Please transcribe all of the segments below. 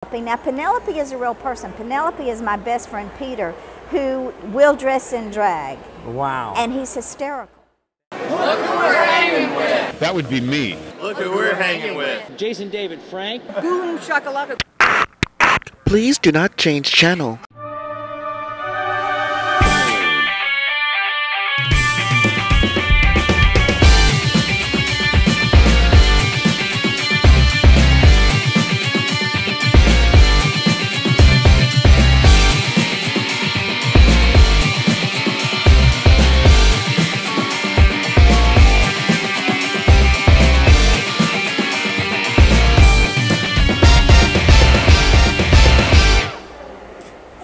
Now, Penelope is a real person. Penelope is my best friend, Peter, who will dress in drag. Wow. And he's hysterical. Look who we're hanging with. That would be me. Look who we're hanging with. Jason David Frank. Boom shakalaka. Please do not change channel.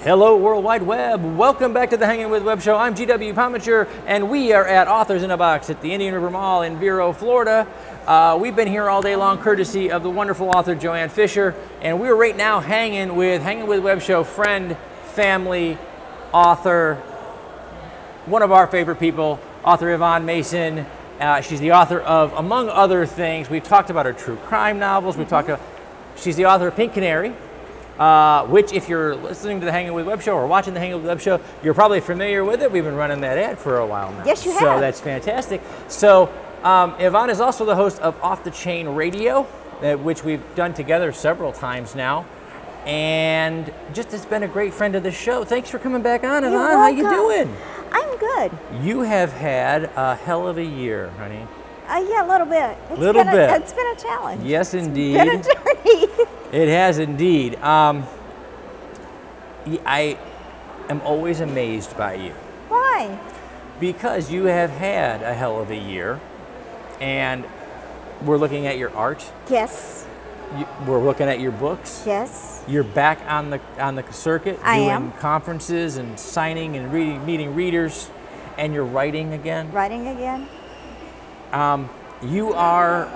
Hello, World Wide Web. Welcome back to the Hangin With Web Show. I'm GW Pomichter, and we are at Authors in a Box at the Indian River Mall in Vero, Florida. We've been here all day long, courtesy of the wonderful author Joanne Fisher, and we're right now hanging with Web Show friend, family, author, one of our favorite people, author Yvonne Mason. She's the author of, among other things, we've talked about her true crime novels. We've talked about, she's the author of Pink Canary. Which, if you're listening to the Hangin With Web Show or watching the Hangin With Web Show, you're probably familiar with it. We've been running that ad for a while now. Yes, you have. So that's fantastic. So Yvonne is also the host of Off the Chain Radio, which we've done together several times now. And just has been a great friend of the show. Thanks for coming back on, Yvonne. How you doing? I'm good. You have had a hell of a year, honey. Yeah, a little bit. It's been a challenge. Yes, indeed. It's been a journey. It has indeed. I am always amazed by you. Why? Because you have had a hell of a year, and we're looking at your art. Yes. We're looking at your books. Yes. You're back on the circuit, doing conferences and signing and meeting readers, and you're writing again. Writing again. You are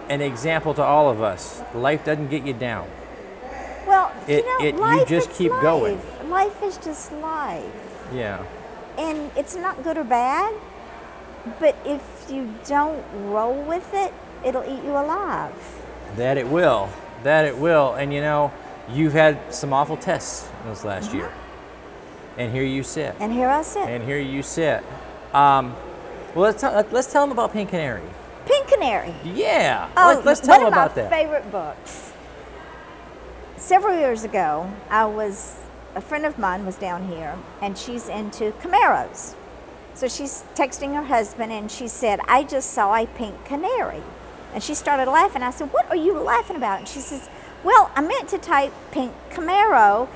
an example to all of us. Life doesn't get you down. Well, you just keep going. Life is just life. Yeah. And it's not good or bad, but if you don't roll with it, it'll eat you alive. That it will. That it will. And you know, you've had some awful tests this last year. And here you sit. And here I sit. And here you sit. Well, let's tell them about Pink Canary. Pink Canary. Yeah. Let's tell them about that. One of my favorite books. Several years ago, a friend of mine was down here, and she's into Camaros. So she's texting her husband, and she said, "I just saw a pink canary." And she started laughing. I said, "What are you laughing about?" And she says, "Well, I meant to type Pink Camaro,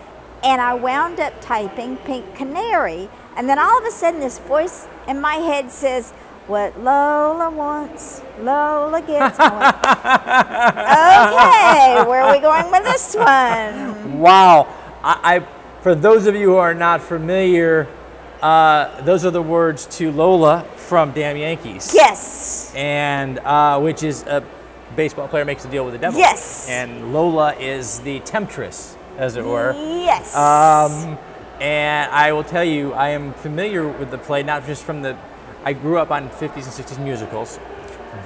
and I wound up typing Pink Canary. And then all of a sudden, this voice in my head says, 'What Lola wants, Lola gets.'" I went, "Okay, where are we going with this one?" Wow. For those of you who are not familiar, those are the words to Lola from Damn Yankees. Yes. And which is a baseball player makes a deal with the devil. Yes. And Lola is the temptress, as it were. Yes. And I will tell you, I am familiar with the play, not just from I grew up on 50s and 60s musicals,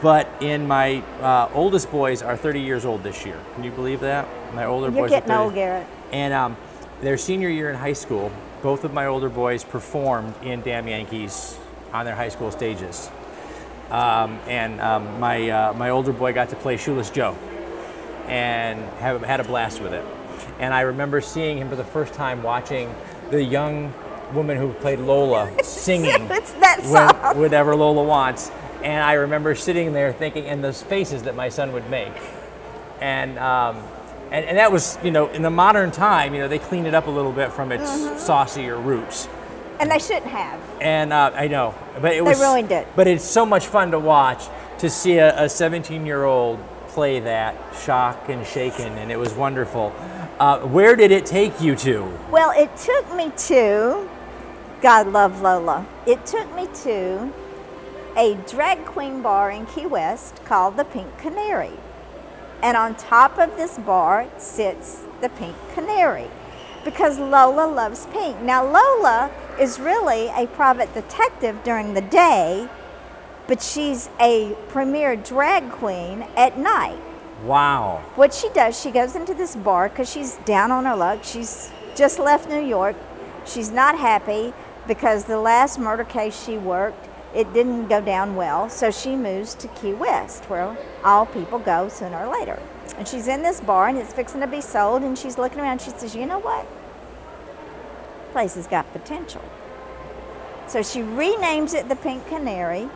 but my oldest boys are 30 years old this year. Can you believe that? My older boys You're are 30. getting old, Garrett. And their senior year in high school, both of my older boys performed in Damn Yankees on their high school stages. My older boy got to play Shoeless Joe and had a blast with it. And I remember seeing him for the first time watching the young woman who played Lola singing It's that song. Whatever Lola Wants. And I remember sitting there thinking, and those faces that my son would make. And that was, in the modern time, they cleaned it up a little bit from its saucier roots. And they shouldn't have. And I know, but they ruined it. But it's so much fun to watch, to see a 17-year-old play that, shock and shaken, and it was wonderful. Where did it take you to? Well, it took me to, God love Lola, it took me to a drag queen bar in Key West called the Pink Canary. And on top of this bar sits the Pink Canary, because Lola loves pink. Now, Lola is really a private detective during the day, but she's a premier drag queen at night. Wow. What she does, she goes into this bar because she's down on her luck. She's just left New York. She's not happy because the last murder case she worked, it didn't go down well. So she moves to Key West, where all people go sooner or later. And she's in this bar and it's fixing to be sold, and she's looking around. She says, you know what? Place has got potential. So she renames it the Pink Canary.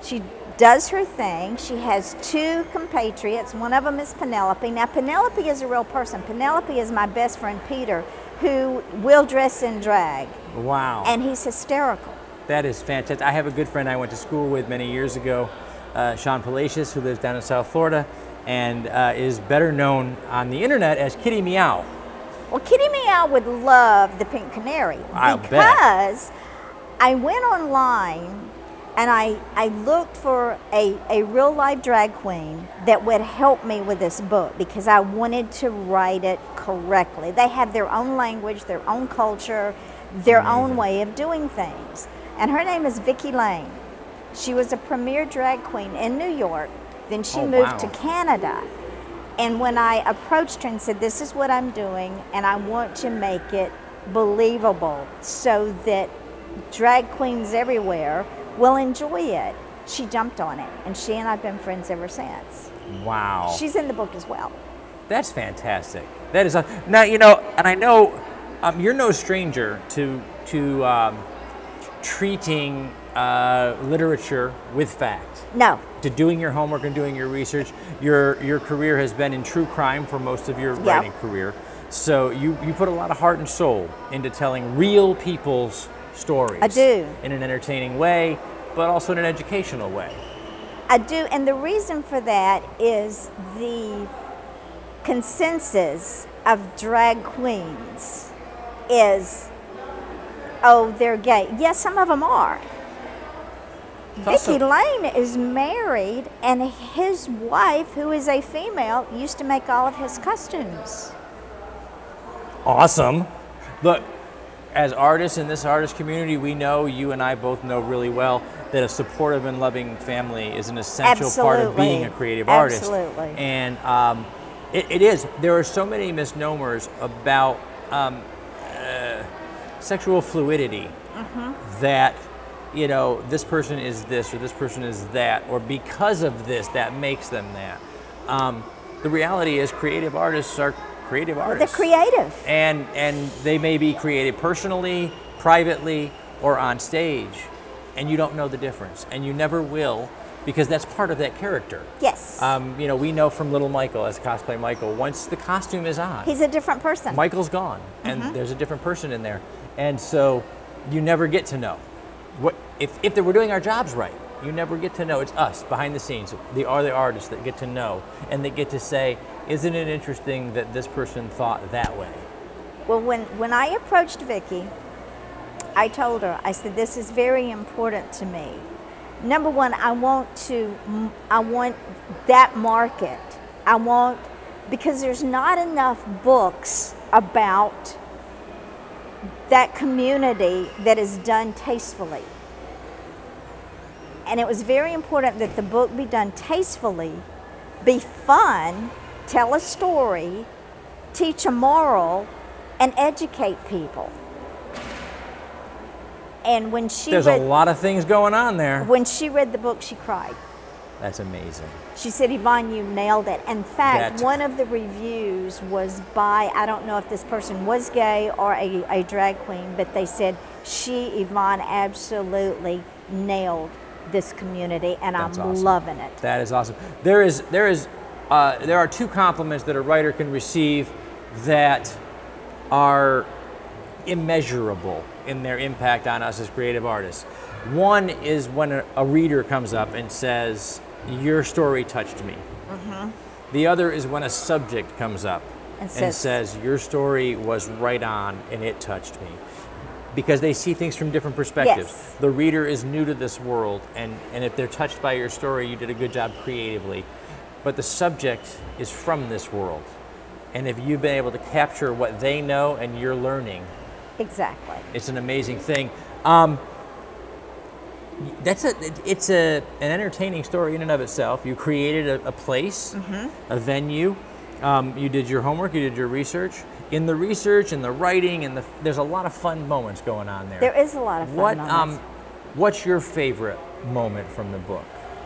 She does her thing. She has 2 compatriots. One of them is Penelope. Now, Penelope is a real person. Penelope is my best friend, Peter, who will dress in drag. Wow. And he's hysterical. That is fantastic. I have a good friend I went to school with many years ago, Sean Palacios, who lives down in South Florida, and is better known on the internet as Kitty Meow. Well, Kitty Meow would love the Pink Canary because I went online and I looked for a real life drag queen that would help me with this book because I wanted to write it correctly. They have their own language, their own culture, their own way of doing things. And her name is Vicki Lane. She was a premier drag queen in New York. Then she moved to Canada. And when I approached her and said, this is what I'm doing, and I want to make it believable so that drag queens everywhere will enjoy it, she jumped on it. And she and I have been friends ever since. Wow. She's in the book as well. That's fantastic. That is now, you know, and I know you're no stranger to treating literature with fact. No. To doing your homework and doing your research. Your career has been in true crime for most of your writing career. So you put a lot of heart and soul into telling real people's stories. I do. In an entertaining way, but also in an educational way. I do, and the reason for that is the consensus of drag queens is, oh, they're gay. Yes, some of them are. Vicki Lane is married, and his wife, who is a female, used to make all of his costumes. Awesome. Look, as artists in this artist community, we know, you and I both know really well, that a supportive and loving family is an essential part of being a creative artist. Absolutely. And it is. There are so many misnomers about sexual fluidity that, you know, this person is this or this person is that, or because of this, that makes them that. The reality is creative artists are creative artists. They're creative. And they may be creative personally, privately, or on stage. And you don't know the difference. And you never will, because that's part of that character. Yes. You know, we know from Little Michael, as Cosplay Michael, once the costume is on, he's a different person. Michael's gone, and there's a different person in there. And so you never get to know. If they were doing our jobs right, you never get to know. It's us, behind the scenes. They are the artists that get to know, and they get to say, isn't it interesting that this person thought that way? Well, when I approached Vicki, I told her, I said, this is very important to me. Number one, I want that market. Because there's not enough books about that community that is done tastefully. And it was very important that the book be done tastefully, be fun, tell a story, teach a moral, and educate people. And when There's a lot of things going on there. When she read the book, she cried. That's amazing. She said, Yvonne, you nailed it. In fact, one of the reviews was by, I don't know if this person was gay or a drag queen, but they said, Yvonne, absolutely nailed this community, and I'm loving it. That is awesome. There are 2 compliments that a writer can receive that are immeasurable in their impact on us as creative artists. One is when a reader comes up and says, your story touched me. The other is when a subject comes up and says, your story was right on and it touched me. Because they see things from different perspectives. Yes. The reader is new to this world, and if they're touched by your story, you did a good job creatively. But the subject is from this world. And if you've been able to capture what they know and you're learning, exactly, it's an amazing thing. it's an entertaining story in and of itself. You created a place, a venue. You did your homework. You did your research. In the research and the writing and there's a lot of fun moments going on there. There is a lot of fun moments. What's your favorite moment from the book?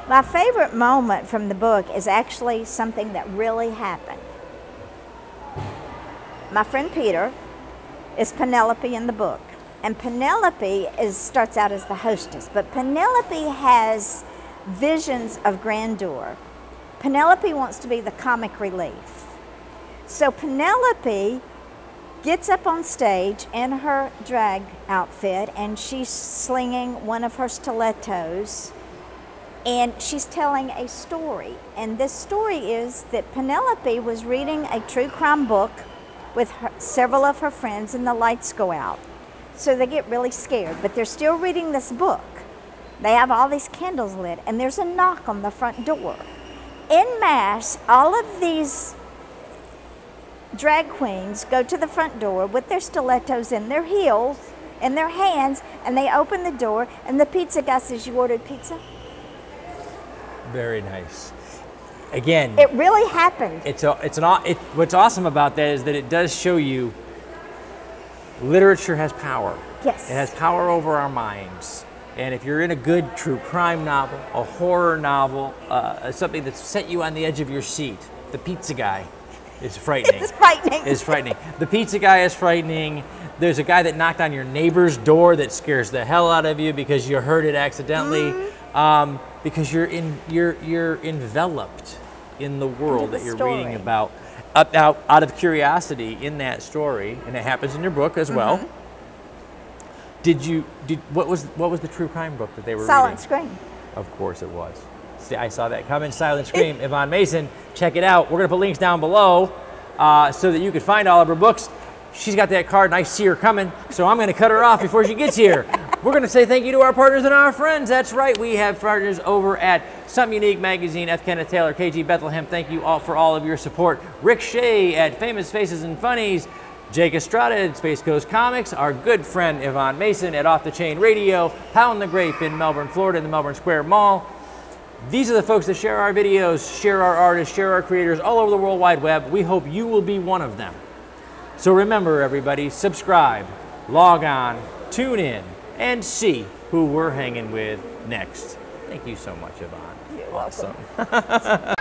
My favorite moment from the book is actually something that really happened. My friend Peter is Penelope in the book. And Penelope starts out as the hostess, but Penelope has visions of grandeur. Penelope wants to be the comic relief. So Penelope gets up on stage in her drag outfit and she's slinging one of her stilettos and she's telling a story. And this story is that Penelope was reading a true crime book with several of her friends and the lights go out. So they get really scared, but they're still reading this book. They have all these candles lit and there's a knock on the front door. En masse, all of these drag queens go to the front door with their stilettos in their heels, in their hands, and they open the door and the pizza guy says, "You ordered pizza?" Very nice. Again, it really happened. What's awesome about that is that it does show you literature has power. Yes. It has power over our minds. And if you're in a good true crime novel, a horror novel, something that's set you on the edge of your seat, the pizza guy is frightening. It's frightening. It's frightening. The pizza guy is frightening. There's a guy that knocked on your neighbor's door that scares the hell out of you because you heard it accidentally. Because you're enveloped in the world that you're reading about, out of curiosity in that story, and it happens in your book as well. What was the true crime book that they were reading? Silent Scream. Of course it was. See, I saw that coming. Silent Scream. Yvonne Mason, check it out. We're gonna put links down below so that you can find all of her books. She's got that card and I see her coming, so I'm gonna cut her off before she gets here. We're gonna say thank you to our partners and our friends. That's right, we have partners over at Something Unique Magazine, F. Kenneth Taylor, KG Bethlehem. Thank you all for all of your support. Rick Shea at Famous Faces and Funnies. Jake Estrada at Space Coast Comics. Our good friend Yvonne Mason at Off the Chain Radio. Pound the Grape in Melbourne, Florida, in the Melbourne Square Mall. These are the folks that share our videos, share our artists, share our creators all over the World Wide Web. We hope you will be one of them. So remember, everybody, subscribe, log on, tune in, and see who we're hanging with next. Thank you so much, Yvonne. You're awesome. Welcome.